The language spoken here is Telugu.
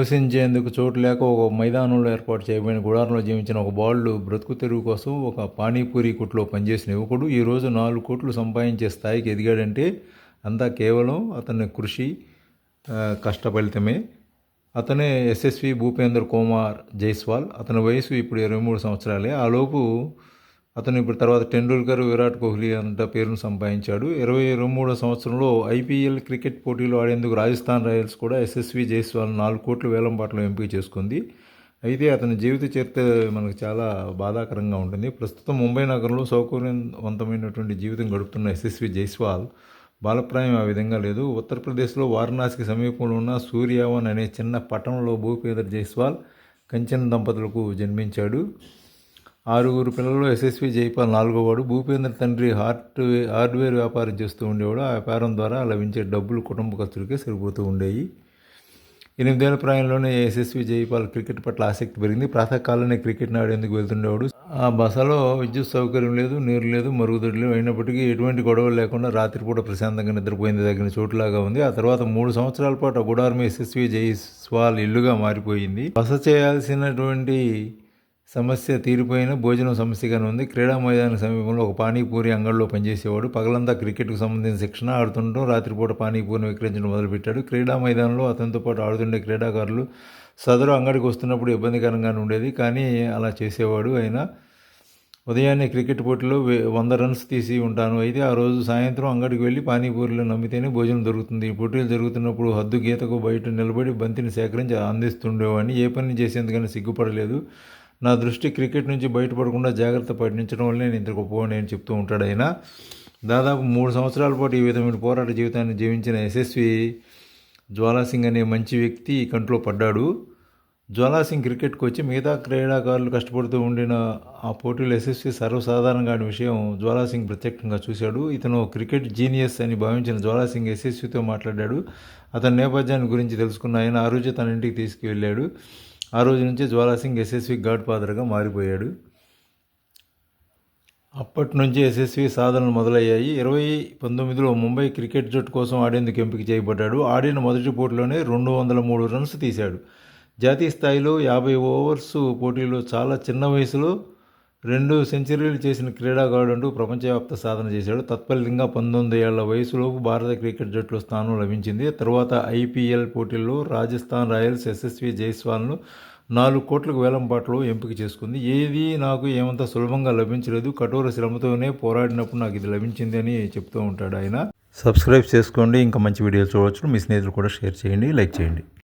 నివసించేందుకు చోటు లేక ఒక మైదానంలో ఏర్పాటు చేయబడిన గుడారంలో జీవించిన ఒక బాలుడు బ్రతుకు తెరువు కోసం ఒక పానీపూరి కొట్టులో పనిచేసిన యువకుడు ఈరోజు 4 కోట్లు సంపాదించే స్థాయికి ఎదిగాడంటే అంతా కేవలం అతని కృషి, కష్టఫలితమే. అతనే యశస్వి భూపేంద్ర కుమార్ జైస్వాల్. అతని వయసు ఇప్పుడు 23 సంవత్సరాలే. ఆలోపు అతను ఇప్పుడు తర్వాత టెండూల్కర్, విరాట్ కోహ్లీ అంత పేరును సంపాదించాడు. 23వ సంవత్సరంలో ఐపీఎల్ క్రికెట్ పోటీలో ఆడేందుకు రాజస్థాన్ రాయల్స్ కూడా యశస్వి జైస్వాల్ 4 కోట్ల వేలంపాటలో ఎంపిక చేసుకుంది. అయితే అతని జీవిత చరిత్ర మనకు చాలా బాధాకరంగా ఉంటుంది. ప్రస్తుతం ముంబై నగరంలో సౌకర్యవంతమైనటువంటి జీవితం గడుపుతున్న యశస్వి జైస్వాల్ బాలప్రాయం ఆ విధంగా లేదు. ఉత్తరప్రదేశ్లో వారణాసికి సమీపంలో ఉన్న సూర్యావన్ అనే చిన్న పట్టణంలో భూపేంద్ర జైస్వాల్ కంచెన్ దంపతులకు జన్మించాడు. 6 పిల్లల్లో యశస్వి జైపాల్ 4వ వాడు. భూపేంద్ర తండ్రి హార్డ్వేర్ వ్యాపారం చేస్తూ ఉండేవాడు. ఆ వ్యాపారం ద్వారా లభించే డబ్బులు కుటుంబ ఖర్చులకే సరిపోతూ ఉండేవి. 8 ఏళ్ల ప్రాయంలోనే యశస్వి జైపాల్ క్రికెట్ పట్ల ఆసక్తి పెరిగింది. ప్రాతకాలనే క్రికెట్ని ఆడేందుకు వెళ్తుండేవాడు. ఆ బసలో విద్యుత్ సౌకర్యం లేదు, నీరు లేదు, మరుగుదొడ్లు లేవు. అయినప్పటికీ ఎటువంటి గొడవలు లేకుండా రాత్రిపూట ప్రశాంతంగా నిద్రపోయింది తగిన చోటులాగా ఉంది. ఆ తర్వాత 3 సంవత్సరాల పాటు ఆ గుడారం యశస్వి జైస్వాల్ ఇల్లుగా మారిపోయింది. బస చేయాల్సినటువంటి సమస్య తీరిపోయిన భోజనం సమస్యగానే ఉంది. క్రీడా మైదానం సమీపంలో ఒక పానీపూరి అంగడిలో పనిచేసేవాడు. పగలంతా క్రికెట్కు సంబంధించిన శిక్షణ ఆడుతుండటం, రాత్రిపూట పానీపూరిని విక్రయించడం మొదలుపెట్టాడు. క్రీడా మైదానంలో అతనితో పాటు ఆడుతుండే క్రీడాకారులు సదరు అంగడికి వస్తున్నప్పుడు ఇబ్బందికరంగానే ఉండేది, కానీ అలా చేసేవాడు. అయినా ఉదయాన్నే క్రికెట్ పోటీలో 100 రన్స్ తీసి ఉంటాను. అయితే ఆ రోజు సాయంత్రం అంగడికి వెళ్ళి పానీపూరిలో నమ్మితేనే భోజనం దొరుకుతుంది. ఈ పోటీలు జరుగుతున్నప్పుడు హద్దు గీతకు బయట నిలబడి బంతిని సేకరించి అందిస్తుండేవాడిని. ఏ పని చేసేందుకైనా సిగ్గుపడలేదు. నా దృష్టి క్రికెట్ నుంచి బయటపడకుండా జాగ్రత్త పట్టించడం వల్ల నేను ఇంత గొప్పవాడిని అని చెప్తూ ఉంటాడు. ఆయన దాదాపు 3 సంవత్సరాల పాటు ఈ విధమైన పోరాట జీవితాన్ని జీవించిన యశస్వి జ్వాలాసింగ్ అనే మంచి వ్యక్తి కంట్లో పడ్డాడు. జ్వాలాసింగ్ క్రికెట్కి వచ్చి మిగతా క్రీడాకారులు కష్టపడుతూ ఉండిన ఆ పోటీలో యశస్వి సర్వసాధారణంగా ఆడిన విషయం జ్వాలాసింగ్ ప్రత్యక్షంగా చూశాడు. ఇతను క్రికెట్ జీనియస్ అని భావించిన జ్వాలాసింగ్ యశస్వితో మాట్లాడాడు. అతని నేపథ్యాన్ని గురించి తెలుసుకున్న ఆయన ఆ రోజు తన ఇంటికి తీసుకువెళ్ళాడు. ఆ రోజు నుంచి జ్వాలాసింగ్ యశస్వి గాడ్ ఫాదర్గా మారిపోయాడు. అప్పటి నుంచి యశస్వి సాధనలు మొదలయ్యాయి. 2019లో ముంబై క్రికెట్ జట్టు కోసం ఆడేందుకు ఎంపిక చేయబడ్డాడు. ఆడిన మొదటి పోటీలోనే 203 రన్స్ తీశాడు. జాతీయ స్థాయిలో 50 ఓవర్స్ పోటీలో చాలా చిన్న వయసులో 2 సెంచరీలు చేసిన క్రీడాకారుడు అంటూ ప్రపంచవ్యాప్త సాధన చేశాడు. తత్ఫలితంగా 19 ఏళ్ల వయసులోపు భారత క్రికెట్ జట్టులో స్థానం లభించింది. తర్వాత ఐపీఎల్ పోటీల్లో రాజస్థాన్ రాయల్స్ యశస్వి జైస్వాల్ను 4 కోట్లకు వేలంపాటలో ఎంపిక చేసుకుంది. ఏది నాకు ఏమంత సులభంగా లభించలేదు, కఠోర శ్రమతోనే పోరాడినప్పుడు నాకు ఇది లభించింది అని చెప్తూ ఉంటాడు ఆయన. సబ్స్క్రైబ్ చేసుకోండి, ఇంకా మంచి వీడియోలు చూడవచ్చు. మీ స్నేహితులు కూడా షేర్ చేయండి, లైక్ చేయండి.